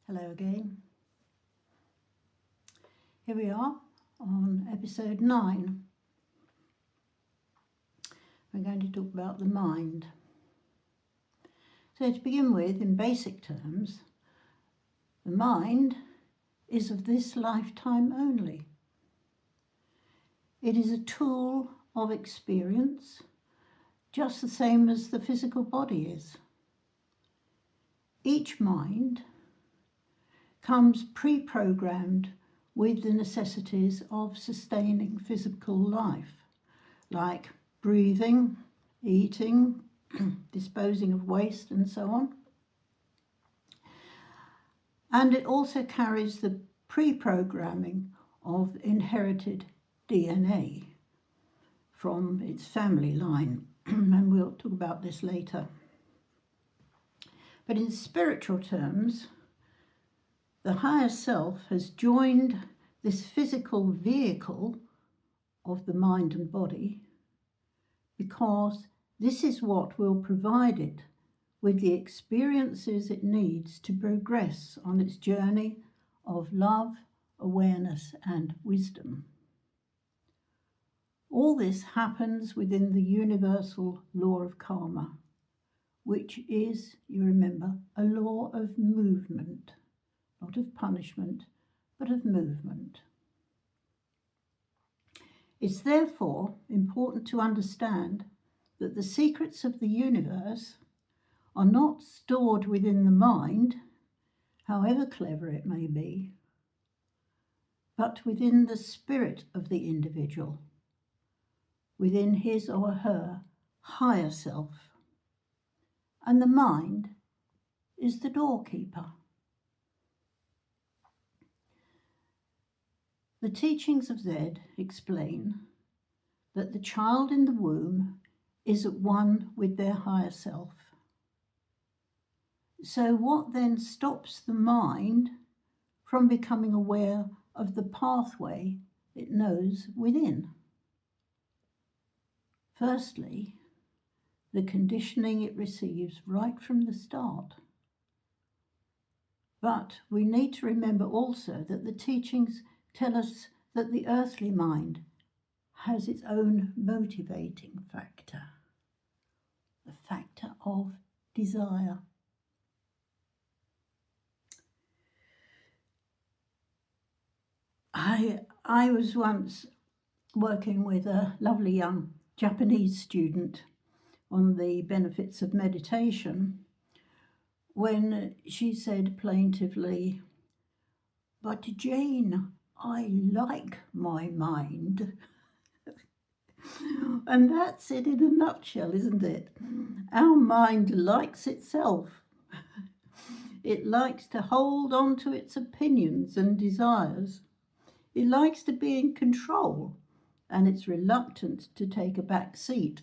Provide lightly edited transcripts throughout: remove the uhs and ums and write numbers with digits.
Hello again. Here we are on episode 9. We're going to talk about the mind. So to begin with, in basic terms, the mind is of this lifetime only. It is a tool of experience, just the same as the physical body is. Each mind comes pre-programmed with the necessities of sustaining physical life, like breathing, eating, disposing of waste, and so on. And it also carries the pre-programming of inherited DNA from its family line, and we'll talk about this later. But in spiritual terms, the higher self has joined this physical vehicle of the mind and body because this is what will provide it with the experiences it needs to progress on its journey of love, awareness, and wisdom. All this happens within the universal law of karma, which is, you remember, a law of movement. Not of punishment, but of movement. It's therefore important to understand that the secrets of the universe are not stored within the mind, however clever it may be, but within the spirit of the individual, within his or her higher self. And the mind is the doorkeeper. The teachings of Zed explain that the child in the womb is at one with their higher self. So what then stops the mind from becoming aware of the pathway it knows within? Firstly, the conditioning it receives right from the start. But we need to remember also that the teachings tell us that the earthly mind has its own motivating factor, the factor of desire. I was once working with a lovely young Japanese student on the benefits of meditation when she said plaintively, "But Jane, I like my mind." And that's it in a nutshell, isn't it? Our mind likes itself. It likes to hold on to its opinions and desires. It likes to be in control, and it's reluctant to take a back seat,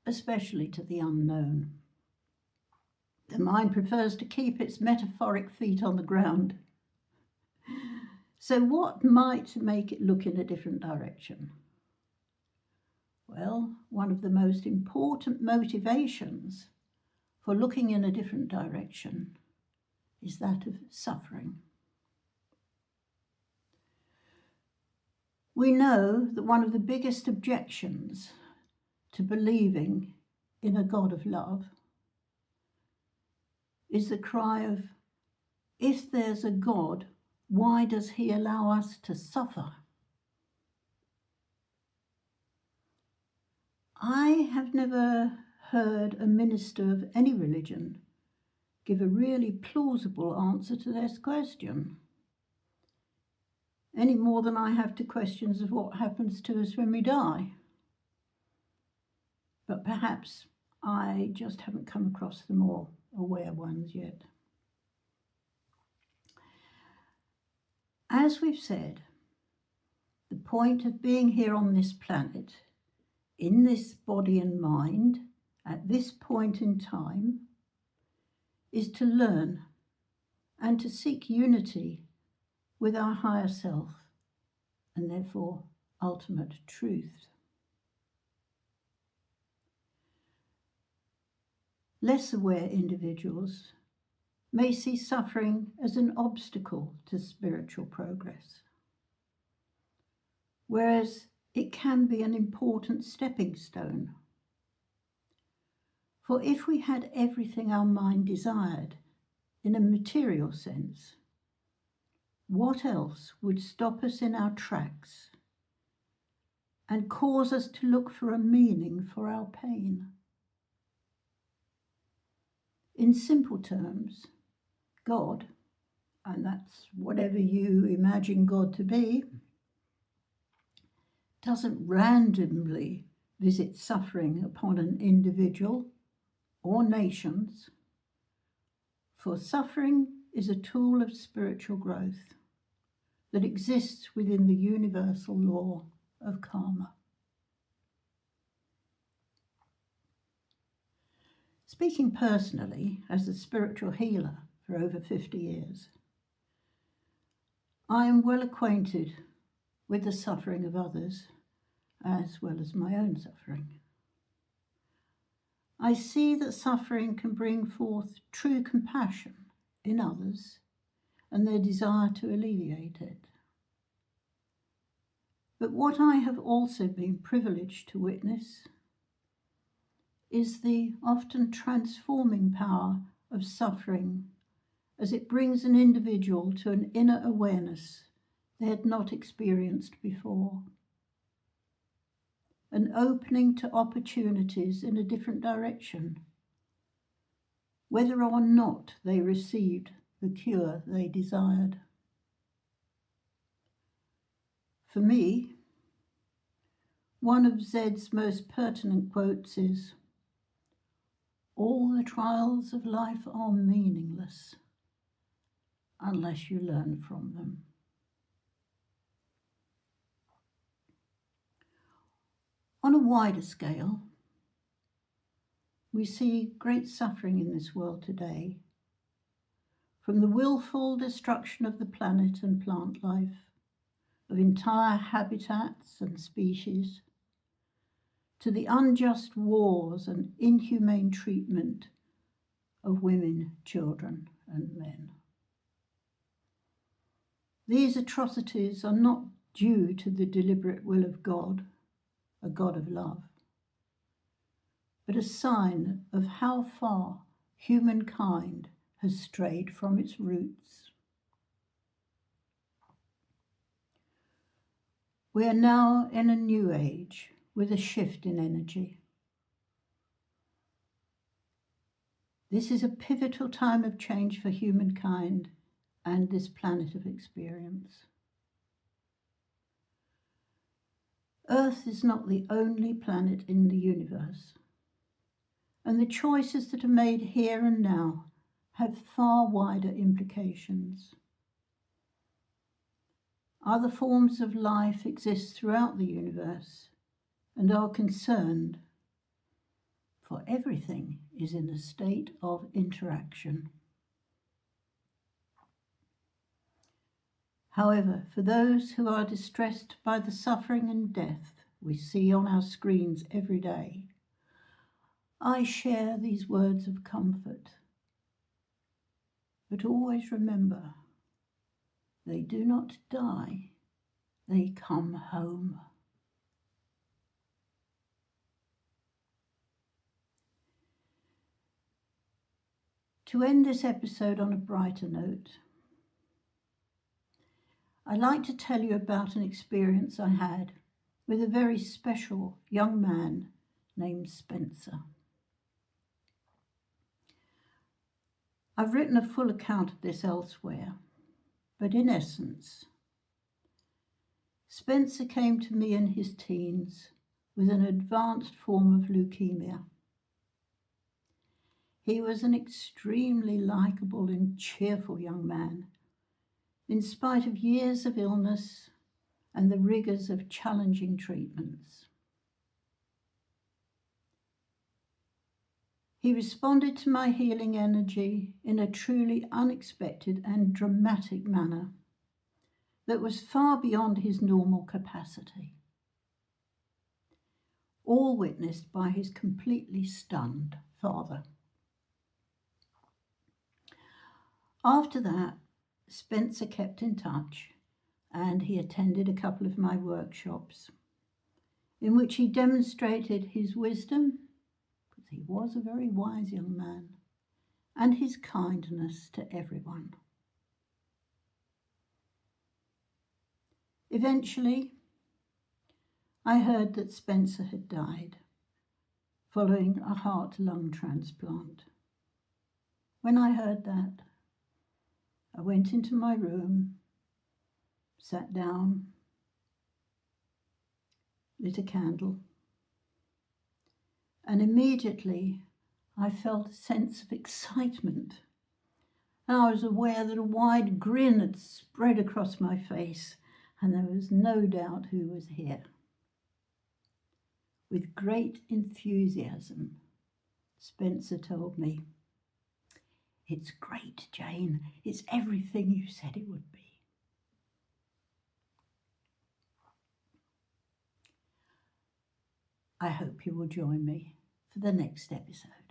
especially to the unknown. The mind prefers to keep its metaphoric feet on the ground. So what might make it look in a different direction? Well, one of the most important motivations for looking in a different direction is that of suffering. We know that one of the biggest objections to believing in a God of love is the cry of, if there's a God, why does he allow us to suffer? I have never heard a minister of any religion give a really plausible answer to this question, any more than I have to questions of what happens to us when we die. But perhaps I just haven't come across the more aware ones yet. As we've said, the point of being here on this planet, in this body and mind, at this point in time, is to learn and to seek unity with our higher self and therefore ultimate truth. Less aware individuals may see suffering as an obstacle to spiritual progress, whereas it can be an important stepping stone. For if we had everything our mind desired in a material sense, what else would stop us in our tracks and cause us to look for a meaning for our pain? In simple terms, God, and that's whatever you imagine God to be, doesn't randomly visit suffering upon an individual or nations, for suffering is a tool of spiritual growth that exists within the universal law of karma. Speaking personally, as a spiritual healer for over 50 years, I am well acquainted with the suffering of others as well as my own suffering. I see that suffering can bring forth true compassion in others and their desire to alleviate it. But what I have also been privileged to witness is the often transforming power of suffering as it brings an individual to an inner awareness they had not experienced before, an opening to opportunities in a different direction, whether or not they received the cure they desired. For me, one of Zed's most pertinent quotes is, "All the trials of life are meaningless unless you learn from them." On a wider scale, we see great suffering in this world today, from the willful destruction of the planet and plant life, of entire habitats and species, to the unjust wars and inhumane treatment of women, children, and men. These atrocities are not due to the deliberate will of God, a God of love, but a sign of how far humankind has strayed from its roots. We are now in a new age with a shift in energy. This is a pivotal time of change for humankind and this planet of experience. Earth is not the only planet in the universe, and the choices that are made here and now have far wider implications. Other forms of life exist throughout the universe and are concerned, for everything is in a state of interaction. However, for those who are distressed by the suffering and death we see on our screens every day, I share these words of comfort. But always remember, they do not die, they come home. To end this episode on a brighter note, I'd like to tell you about an experience I had with a very special young man named Spencer. I've written a full account of this elsewhere, but in essence, Spencer came to me in his teens with an advanced form of leukemia. He was an extremely likable and cheerful young man, in spite of years of illness and the rigours of challenging treatments. He responded to my healing energy in a truly unexpected and dramatic manner that was far beyond his normal capacity, all witnessed by his completely stunned father. After that, Spencer kept in touch and he attended a couple of my workshops in which he demonstrated his wisdom, because he was a very wise young man, and his kindness to everyone. Eventually, I heard that Spencer had died following a heart-lung transplant. When I heard that, I went into my room, sat down, lit a candle, and immediately I felt a sense of excitement. And I was aware that a wide grin had spread across my face, and there was no doubt who was here. With great enthusiasm, Spencer told me, "It's great, Jane. It's everything you said it would be." I hope you will join me for the next episode.